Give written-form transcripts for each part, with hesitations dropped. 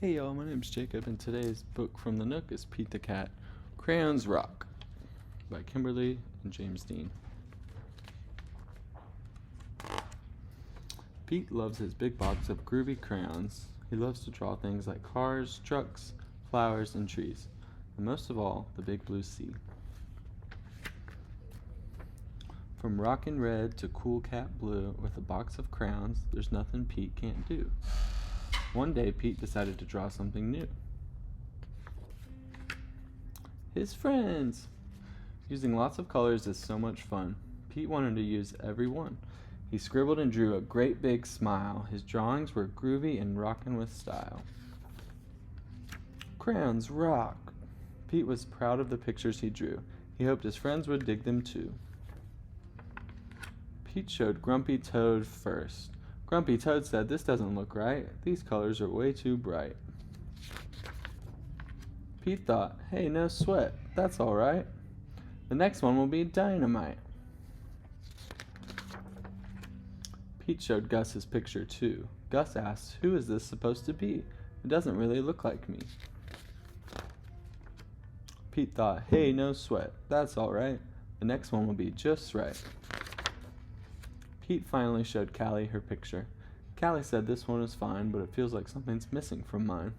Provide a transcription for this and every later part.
Hey y'all, my name's Jacob, and today's book from the Nook is Pete the Cat, Crayons Rock by Kimberly and James Dean. Pete loves his big box of groovy crayons. He loves to draw things like cars, trucks, flowers, and trees, and most of all, the big blue sea. From rockin' red to cool cat blue, with a box of crayons, there's nothing Pete can't do. One day, Pete decided to draw something new. His friends! Using lots of colors is so much fun. Pete wanted to use every one. He scribbled and drew a great big smile. His drawings were groovy and rockin' with style. Crayons rock! Pete was proud of the pictures he drew. He hoped his friends would dig them too. Pete showed Grumpy Toad first. Grumpy Toad said, "This doesn't look right. These colors are way too bright." Pete thought, "Hey, no sweat. That's all right. The next one will be dynamite." Pete showed Gus his picture too. Gus asked, "Who is this supposed to be? It doesn't really look like me." Pete thought, "Hey, no sweat. That's all right. The next one will be just right." Pete finally showed Callie her picture. Callie said, "This one is fine, but it feels like something's missing from mine."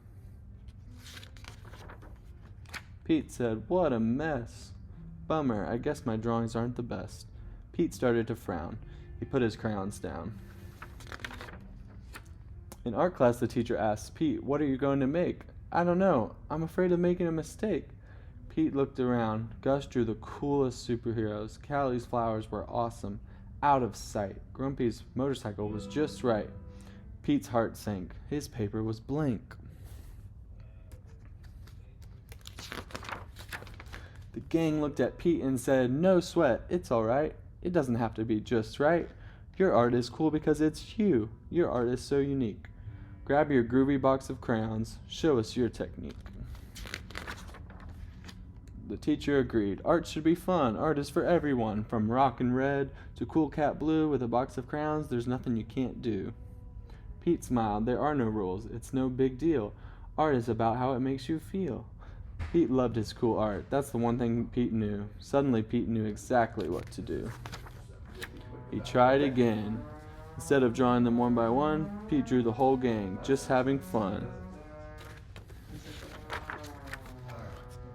Pete said, "What a mess. Bummer, I guess my drawings aren't the best." Pete started to frown. He put his crayons down. In art class, the teacher asked, "Pete, what are you going to make?" "I don't know. I'm afraid of making a mistake." Pete looked around. Gus drew the coolest superheroes. Callie's flowers were awesome. Out of sight. Grumpy's motorcycle was just right. Pete's heart sank. His paper was blank. The gang looked at Pete and said, "No sweat. It's all right. It doesn't have to be just right. Your art is cool because it's you. Your art is so unique. Grab your groovy box of crayons. Show us your technique." The teacher agreed. Art should be fun. Art is for everyone. From rockin' red to cool cat blue, with a box of crayons, there's nothing you can't do. Pete smiled. There are no rules. It's no big deal. Art is about how it makes you feel. Pete loved his cool art. That's the one thing Pete knew. Suddenly, Pete knew exactly what to do. He tried again. Instead of drawing them one by one, Pete drew the whole gang, just having fun.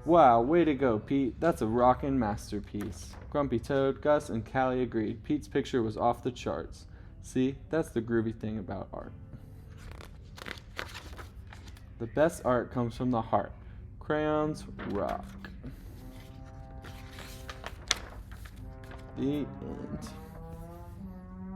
"Wow, way to go, Pete. That's a rockin' masterpiece." Grumpy Toad, Gus, and Callie agreed. Pete's picture was off the charts. See, that's the groovy thing about art. The best art comes from the heart. Crayons rock. The end.